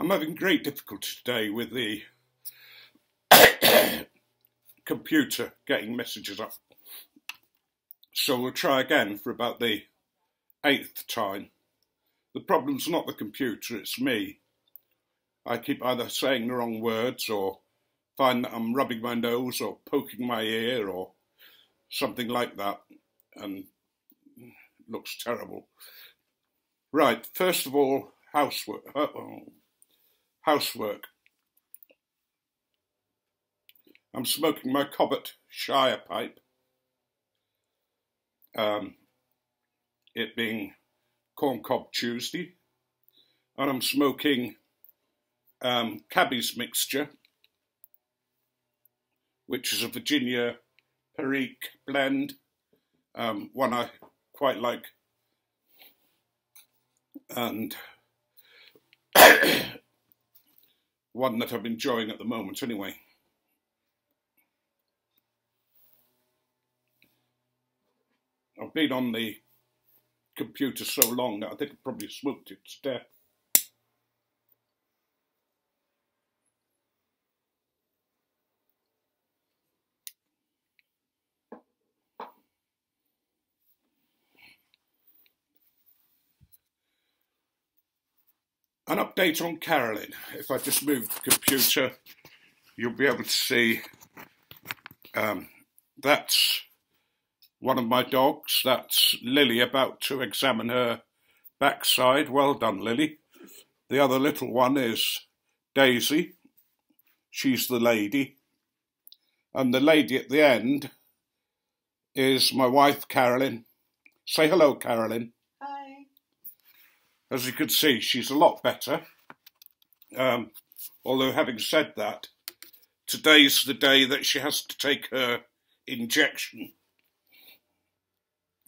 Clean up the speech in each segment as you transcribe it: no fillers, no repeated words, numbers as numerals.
I'm having great difficulty today with the computer getting messages up. So we'll try again for about the 8th time. The problem's not the computer, it's me. I keep either saying the wrong words or find that I'm rubbing my nose or poking my ear or something like that, and it looks terrible. Right, first of all, housework. I'm smoking my Cobbett Shire pipe, it being Corncob Tuesday, and I'm smoking Cabby's Mixture, which is a Virginia Perique blend, one I quite like, and one that I'm enjoying at the moment anyway. I've been on the computer so long that I think I probably smoked it to death. An update on Carolyn. If I just move the computer, you'll be able to see that's one of my dogs. That's Lily about to examine her backside. Well done, Lily. The other little one is Daisy. She's the lady. And the lady at the end is my wife, Carolyn. Say hello, Carolyn. Hi. As you can see, she's a lot better. Although having said that, today's the day that she has to take her injection.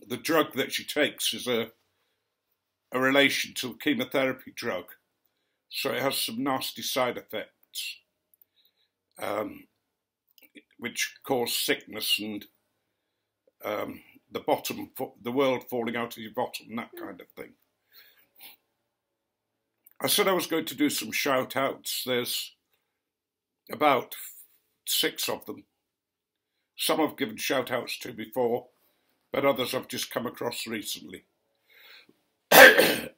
The drug that she takes is a relation to a chemotherapy drug, so it has some nasty side effects, which cause sickness and the world falling out of your bottom, that kind of thing. I said I was going to do some shout-outs. There's about 6 of them. Some I've given shout-outs to before, but others I've just come across recently. There's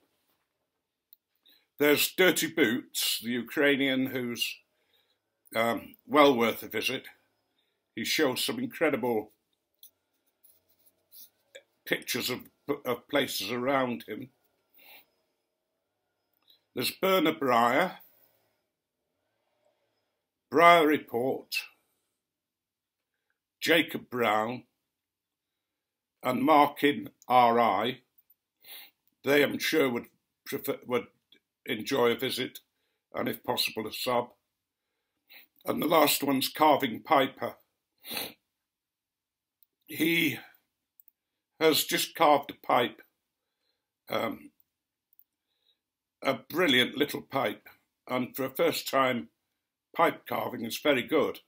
DirtyBoots, the Ukrainian, who's well worth a visit. He shows some incredible pictures of places around him. There's Burn-A-Briar, Briar Report, Jacob Brown, and MarkinRI. They, I'm sure, would enjoy a visit, and if possible a sub. And the last one's Carving Piper. He has just carved a pipe, a brilliant little pipe, and for a first time pipe carving is very good.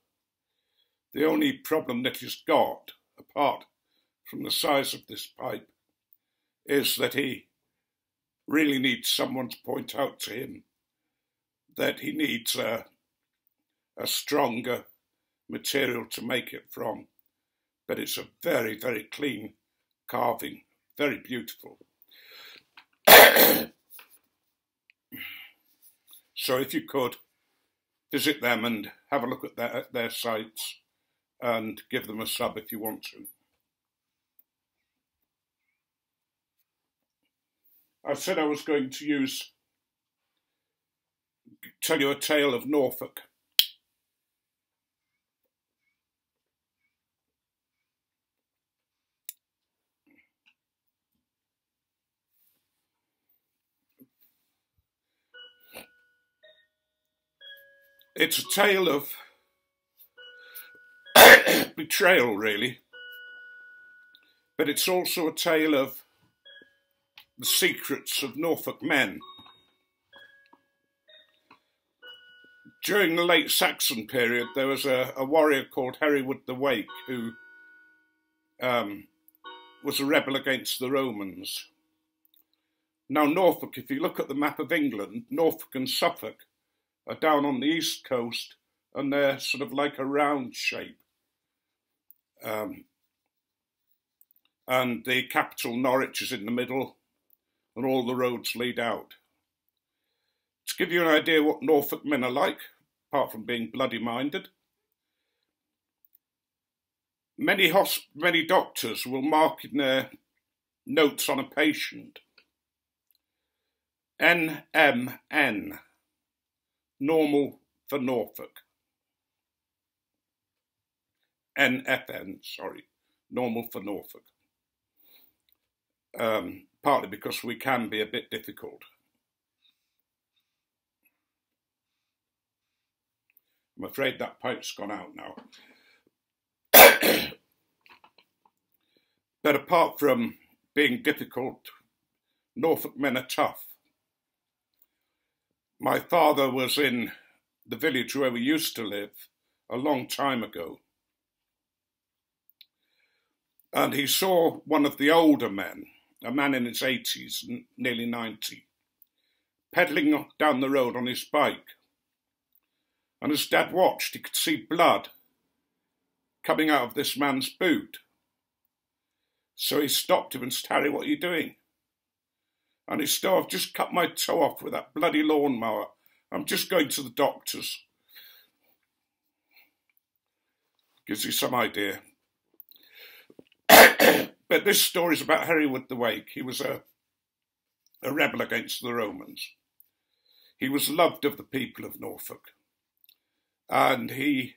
The only problem that he's got, apart from the size of this pipe, is that he really needs someone to point out to him that he needs a stronger material to make it from. But it's a very, very clean carving, very beautiful. So if you could, visit them and have a look at their sites and give them a sub if you want to. I said I was going to tell you a tale of Norfolk. It's a tale of betrayal, really, but it's also a tale of the secrets of Norfolk men. During the late Saxon period, there was a warrior called Hereward the Wake who was a rebel against the Romans. Now Norfolk, if you look at the map of England, Norfolk and Suffolk are down on the east coast, and they're sort of like a round shape. And the capital, Norwich, is in the middle, and all the roads lead out. To give you an idea what Norfolk men are like, apart from being bloody-minded, many doctors will mark in their notes on a patient NMN, normal for Norfolk. NFN, sorry, normal for Norfolk. Partly because we can be a bit difficult. I'm afraid that pipe's gone out now. But apart from being difficult, Norfolk men are tough. My father was in the village where we used to live a long time ago, and he saw one of the older men, a man in his 80s, nearly 90, pedalling down the road on his bike. And as Dad watched, he could see blood coming out of this man's boot. So he stopped him and said, "Harry, what are you doing?" And he said, "I've just cut my toe off with that bloody lawnmower. I'm just going to the doctor's." Gives you some idea. But this story is about Hereward the Wake. He was a rebel against the Romans. He was loved of the people of Norfolk, and he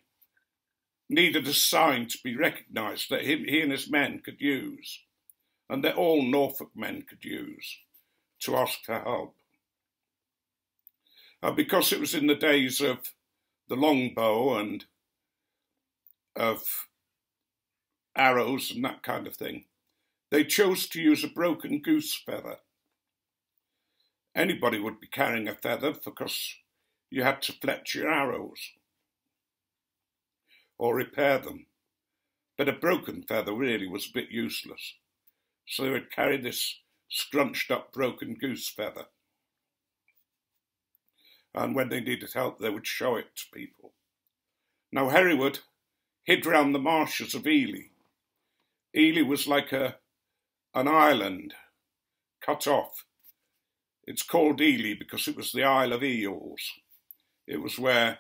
needed a sign to be recognised that he and his men could use, and that all Norfolk men could use, to ask for help. Because it was in the days of the longbow and of arrows and that kind of thing, they chose to use a broken goose feather. Anybody would be carrying a feather because you had to fletch your arrows or repair them. But a broken feather really was a bit useless. So they would carry this scrunched up broken goose feather. And when they needed help, they would show it to people. Now, Hereward hid round the marshes of Ely. Ely was like an island cut off. It's called Ely because it was the Isle of Eels. It was where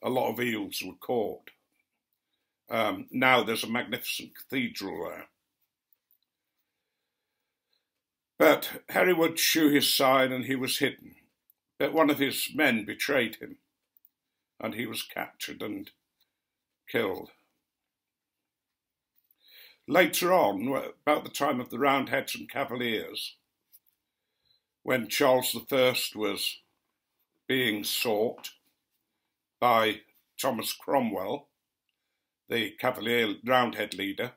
a lot of eels were caught. Now there's a magnificent cathedral there. But Hereward shew his sign and he was hidden. But one of his men betrayed him, and he was captured and killed. Later on, about the time of the Roundheads and Cavaliers, when Charles I was being sought by Thomas Cromwell, the Cavalier Roundhead leader,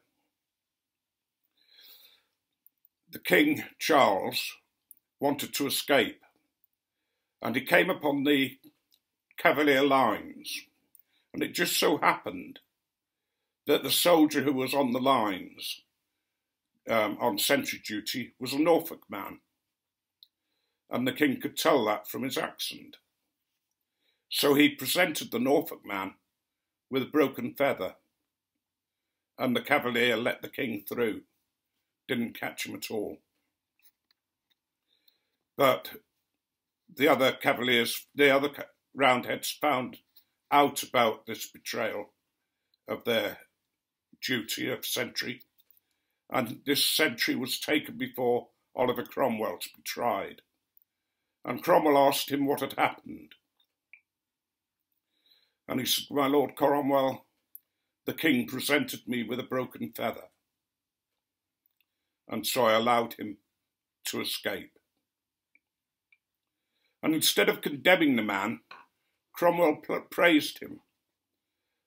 the King Charles wanted to escape, and he came upon the Cavalier lines, and it just so happened that the soldier who was on the lines on sentry duty was a Norfolk man, and the king could tell that from his accent. So he presented the Norfolk man with a broken feather, and the Cavalier let the king through, didn't catch him at all. But the other Cavaliers, the other Roundheads found out about this betrayal of their duty of sentry, and this sentry was taken before Oliver Cromwell to be tried. And Cromwell asked him what had happened. And he said, "My Lord Cromwell, the king presented me with a broken feather, and so I allowed him to escape." And instead of condemning the man, Cromwell praised him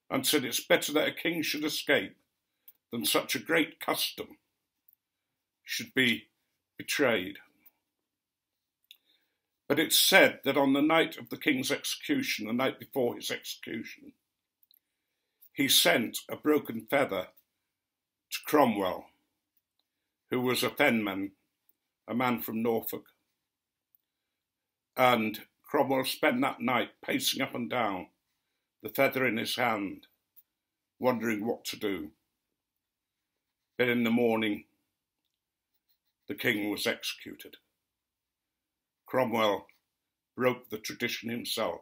and said it's better that a king should escape than such a great custom should be betrayed. But it's said that on the night of the king's execution, the night before his execution, he sent a broken feather to Cromwell, who was a fenman, a man from Norfolk. And Cromwell spent that night pacing up and down, the feather in his hand, wondering what to do. But in the morning, the king was executed. Cromwell broke the tradition himself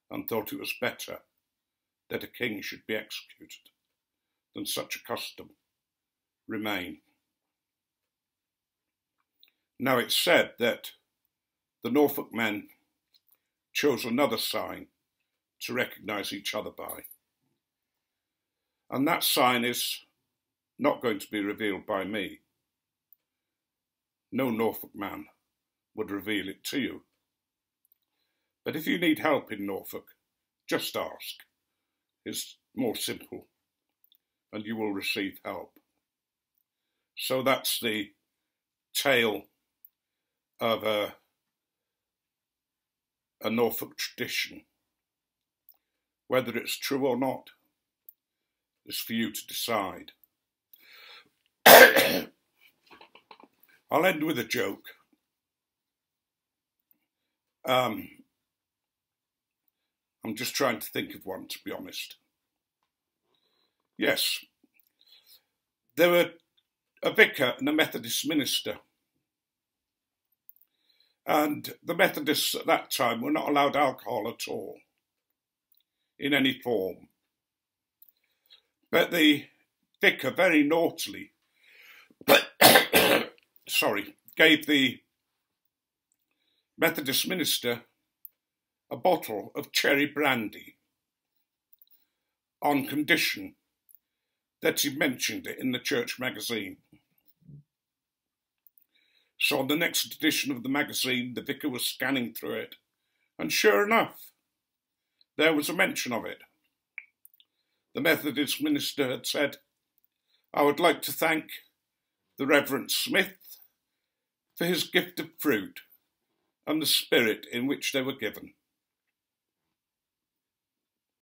and thought it was better that a king should be executed than such a custom remain. Now it's said that the Norfolk men chose another sign to recognise each other by, and that sign is not going to be revealed by me. No Norfolk man would reveal it to you. But if you need help in Norfolk, just ask. It's more simple, and you will receive help. So that's the tale of a Norfolk tradition. Whether it's true or not is for you to decide. I'll end with a joke. I'm just trying to think of one, to be honest. Yes, there were a vicar and a Methodist minister, and the Methodists at that time were not allowed alcohol at all, in any form. But the vicar very naughtily gave the Methodist minister a bottle of cherry brandy on condition that he mentioned it in the church magazine. So on the next edition of the magazine, the vicar was scanning through it, and sure enough, there was a mention of it. The Methodist minister had said, "I would like to thank the Reverend Smith for his gift of fruit and the spirit in which they were given."